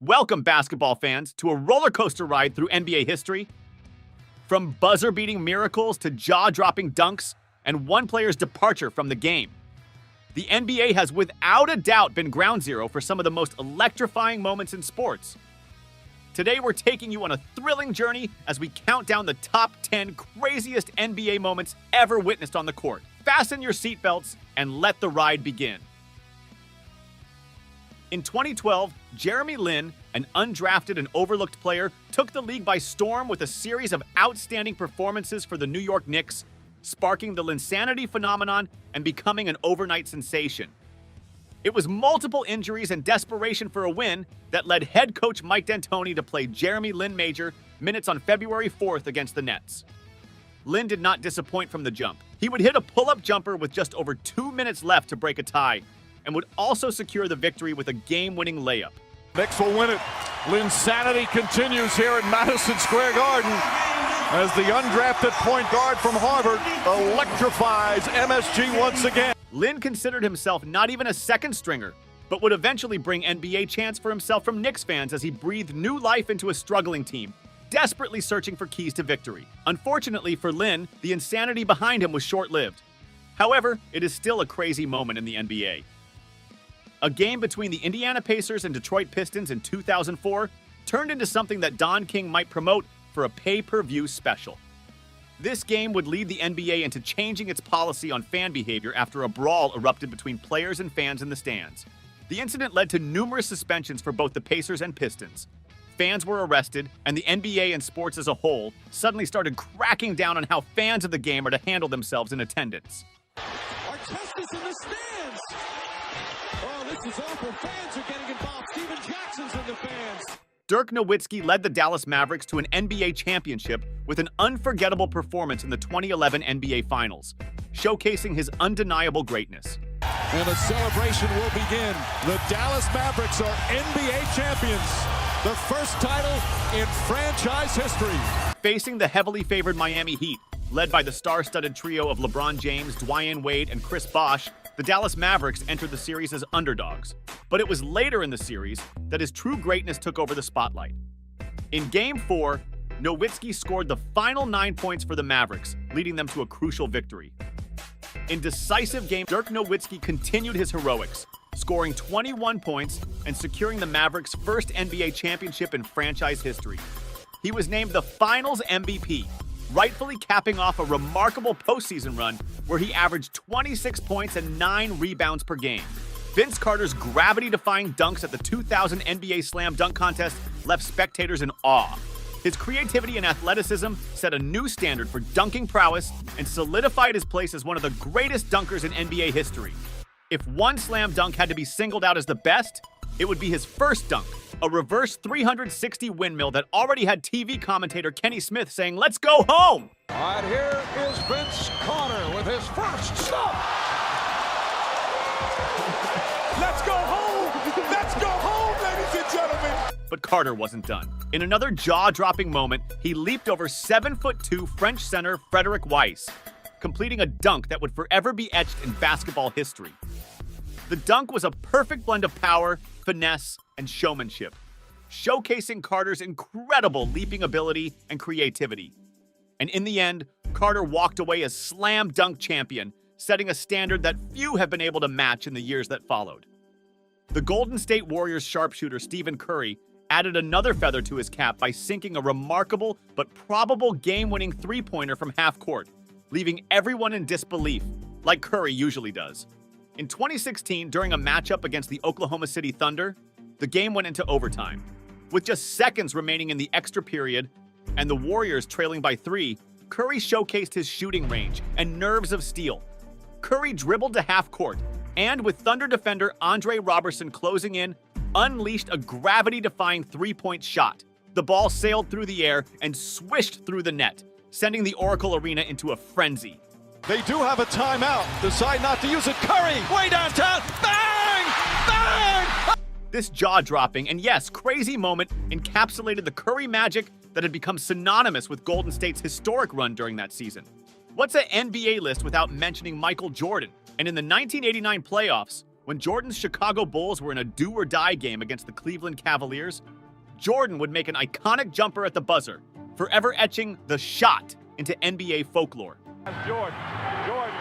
Welcome, basketball fans, to a roller coaster ride through NBA history. From buzzer-beating miracles to jaw-dropping dunks and one player's departure from the game. The NBA has without a doubt been ground zero for some of the most electrifying moments in sports. Today we're taking you on a thrilling journey as we count down the top 10 craziest NBA moments ever witnessed on the court. Fasten your seatbelts and let the ride begin. In 2012, Jeremy Lin, an undrafted and overlooked player, took the league by storm with a series of outstanding performances for the New York Knicks, sparking the Linsanity phenomenon and becoming an overnight sensation. It was multiple injuries and desperation for a win that led head coach Mike D'Antoni to play Jeremy Lin Major minutes on February 4th against the Nets. Lin did not disappoint from the jump. He would hit a pull-up jumper with just over 2 minutes left to break a tie, and would also secure the victory with a game-winning layup. Knicks will win it. Linsanity continues here at Madison Square Garden as the undrafted point guard from Harvard electrifies MSG once again. Lin considered himself not even a second stringer, but would eventually bring NBA chants for himself from Knicks fans as he breathed new life into a struggling team, desperately searching for keys to victory. Unfortunately for Lin, the insanity behind him was short-lived. However, it is still a crazy moment in the NBA. A game between the Indiana Pacers and Detroit Pistons in 2004 turned into something that Don King might promote for a pay-per-view special. This game would lead the NBA into changing its policy on fan behavior after a brawl erupted between players and fans in the stands. The incident led to numerous suspensions for both the Pacers and Pistons. Fans were arrested, and the NBA and sports as a whole suddenly started cracking down on how fans of the game are to handle themselves in attendance. Artesta's in the stands! Oh, this is awful. Fans are getting involved. Steven Jackson's in the fans. Dirk Nowitzki led the Dallas Mavericks to an NBA championship with an unforgettable performance in the 2011 NBA Finals, showcasing his undeniable greatness. And the celebration will begin. The Dallas Mavericks are NBA champions. The first title in franchise history. Facing the heavily favored Miami Heat, led by the star-studded trio of LeBron James, Dwyane Wade, and Chris Bosh, the Dallas Mavericks entered the series as underdogs. But it was later in the series that his true greatness took over the spotlight. In Game 4, Nowitzki scored the final 9 points for the Mavericks, leading them to a crucial victory. In decisive game, Dirk Nowitzki continued his heroics, scoring 21 points and securing the Mavericks' first NBA championship in franchise history. He was named the Finals MVP, rightfully capping off a remarkable postseason run where he averaged 26 points and 9 rebounds per game. Vince Carter's gravity-defying dunks at the 2000 NBA Slam Dunk Contest left spectators in awe. His creativity and athleticism set a new standard for dunking prowess and solidified his place as one of the greatest dunkers in NBA history. If one slam dunk had to be singled out as the best, it would be his first dunk, a reverse 360 windmill that already had TV commentator Kenny Smith saying, "Let's go home!" All right, here is Vince Carter with his first stop. Let's go home! Let's go home, ladies and gentlemen! But Carter wasn't done. In another jaw-dropping moment, he leaped over 7'2" French center Frédéric Weiss, completing a dunk that would forever be etched in basketball history. The dunk was a perfect blend of power, finesse, and showmanship, showcasing Carter's incredible leaping ability and creativity. And in the end, Carter walked away as slam dunk champion, setting a standard that few have been able to match in the years that followed. The Golden State Warriors sharpshooter Stephen Curry added another feather to his cap by sinking a remarkable but probable game-winning three-pointer from half court, leaving everyone in disbelief, like Curry usually does. In 2016, during a matchup against the Oklahoma City Thunder, the game went into overtime. With just seconds remaining in the extra period, and the Warriors trailing by 3, Curry showcased his shooting range and nerves of steel. Curry dribbled to half court, and with Thunder defender Andre Robertson closing in, unleashed a gravity-defying three-point shot. The ball sailed through the air and swished through the net, sending the Oracle Arena into a frenzy. They do have a timeout. Decide not to use it. Curry, way downtown. Bang! Bang! This jaw-dropping and yes, crazy moment encapsulated the Curry magic that had become synonymous with Golden State's historic run during that season. What's an NBA list without mentioning Michael Jordan? And in the 1989 playoffs, When Jordan's Chicago Bulls were in a do-or-die game against the Cleveland Cavaliers, Jordan would make an iconic jumper at the buzzer, forever etching the shot into NBA folklore. Jordan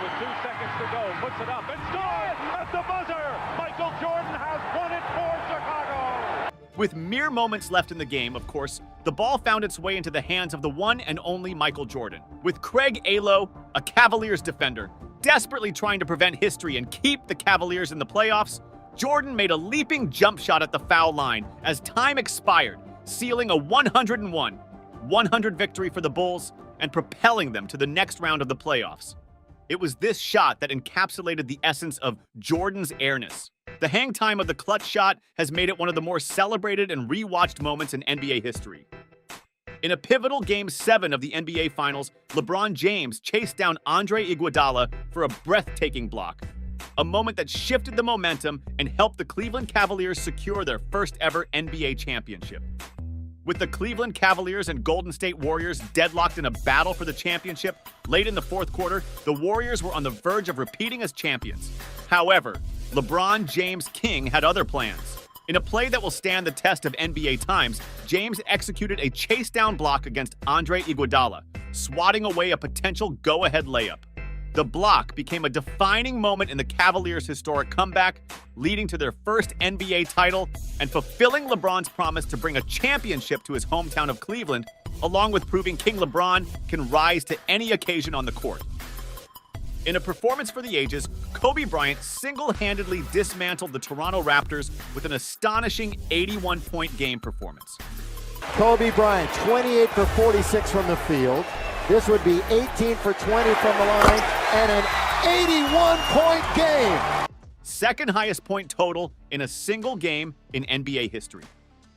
with 2 seconds to go, puts it up and scores at the buzzer. Michael Jordan has won it for Chicago. With mere moments left in the game, of course, the ball found its way into the hands of the one and only Michael Jordan. With Craig Alo, a Cavaliers defender, desperately trying to prevent history and keep the Cavaliers in the playoffs, Jordan made a leaping jump shot at the foul line as time expired, sealing a 101-100 victory for the Bulls and propelling them to the next round of the playoffs. It was this shot that encapsulated the essence of Jordan's airness. The hang time of the clutch shot has made it one of the more celebrated and rewatched moments in NBA history. In a pivotal Game 7 of the NBA Finals, LeBron James chased down Andre Iguodala for a breathtaking block, a moment that shifted the momentum and helped the Cleveland Cavaliers secure their first ever NBA championship. With the Cleveland Cavaliers and Golden State Warriors deadlocked in a battle for the championship, late in the fourth quarter, the Warriors were on the verge of repeating as champions. However, LeBron James King had other plans. In a play that will stand the test of NBA times, James executed a chase-down block against Andre Iguodala, swatting away a potential go-ahead layup. The block became a defining moment in the Cavaliers' historic comeback, leading to their first NBA title and fulfilling LeBron's promise to bring a championship to his hometown of Cleveland, along with proving King LeBron can rise to any occasion on the court. In a performance for the ages, Kobe Bryant single-handedly dismantled the Toronto Raptors with an astonishing 81-point game performance. Kobe Bryant, 28 for 46 from the field. This would be 18 for 20 from the line and an 81-point game. Second highest point total in a single game in NBA history.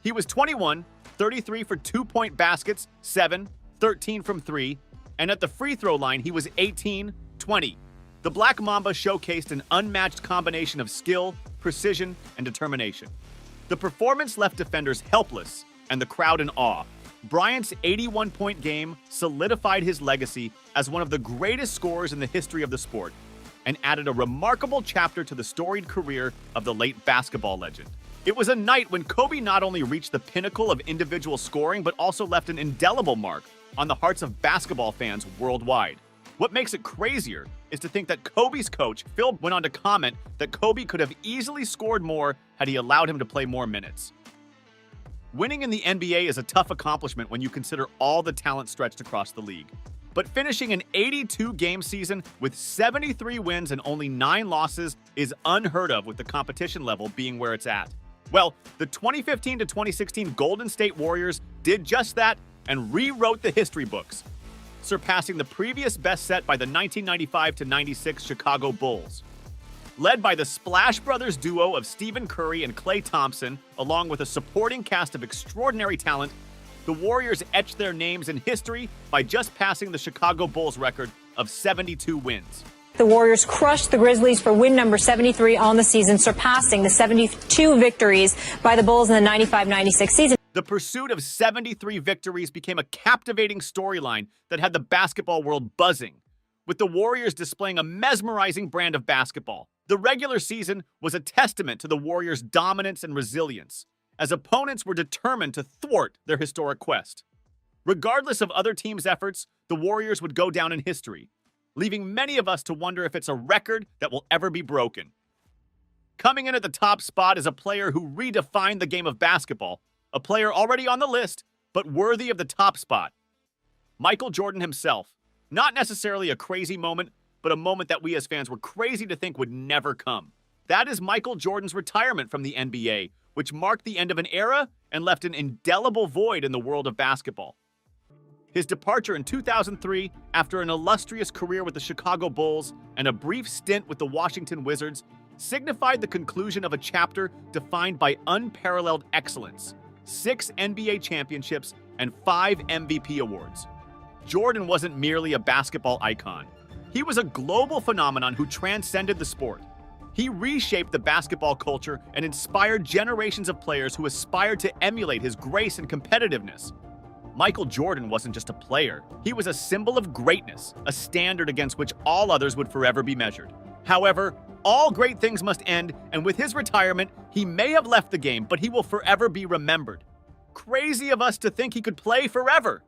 He was 21, 33 for 2-point baskets, 7, 13 from 3, and at the free throw line, he was 18, 20. The Black Mamba showcased an unmatched combination of skill, precision, and determination. The performance left defenders helpless and the crowd in awe. Bryant's 81-point game solidified his legacy as one of the greatest scorers in the history of the sport and added a remarkable chapter to the storied career of the late basketball legend. It was a night when Kobe not only reached the pinnacle of individual scoring, but also left an indelible mark on the hearts of basketball fans worldwide. What makes it crazier is to think that Kobe's coach, Phil, went on to comment that Kobe could have easily scored more had he allowed him to play more minutes. Winning in the NBA is a tough accomplishment when you consider all the talent stretched across the league. But finishing an 82-game season with 73 wins and only 9 losses is unheard of, with the competition level being where it's at. Well, the 2015 to 2016 Golden State Warriors did just that and rewrote the history books, surpassing the previous best set by the 1995 to 96 Chicago Bulls. Led by the Splash Brothers duo of Stephen Curry and Klay Thompson, along with a supporting cast of extraordinary talent, the Warriors etched their names in history by just passing the Chicago Bulls record of 72 wins. The Warriors crushed the Grizzlies for win number 73 on the season, surpassing the 72 victories by the Bulls in the 95-96 season. The pursuit of 73 victories became a captivating storyline that had the basketball world buzzing, with the Warriors displaying a mesmerizing brand of basketball. The regular season was a testament to the Warriors' dominance and resilience, as opponents were determined to thwart their historic quest. Regardless of other teams' efforts, the Warriors would go down in history, leaving many of us to wonder if it's a record that will ever be broken. Coming in at the top spot is a player who redefined the game of basketball, a player already on the list, but worthy of the top spot. Michael Jordan himself. Not necessarily a crazy moment, but a moment that we as fans were crazy to think would never come. That is Michael Jordan's retirement from the NBA, which marked the end of an era and left an indelible void in the world of basketball. His departure in 2003, after an illustrious career with the Chicago Bulls and a brief stint with the Washington Wizards, signified the conclusion of a chapter defined by unparalleled excellence, 6 NBA championships, and 5 MVP awards. Jordan wasn't merely a basketball icon. He was a global phenomenon who transcended the sport. He reshaped the basketball culture and inspired generations of players who aspired to emulate his grace and competitiveness. Michael Jordan wasn't just a player. He was a symbol of greatness, a standard against which all others would forever be measured. However, All great things must end, and with his retirement, he may have left the game, but he will forever be remembered. Crazy of us to think he could play forever.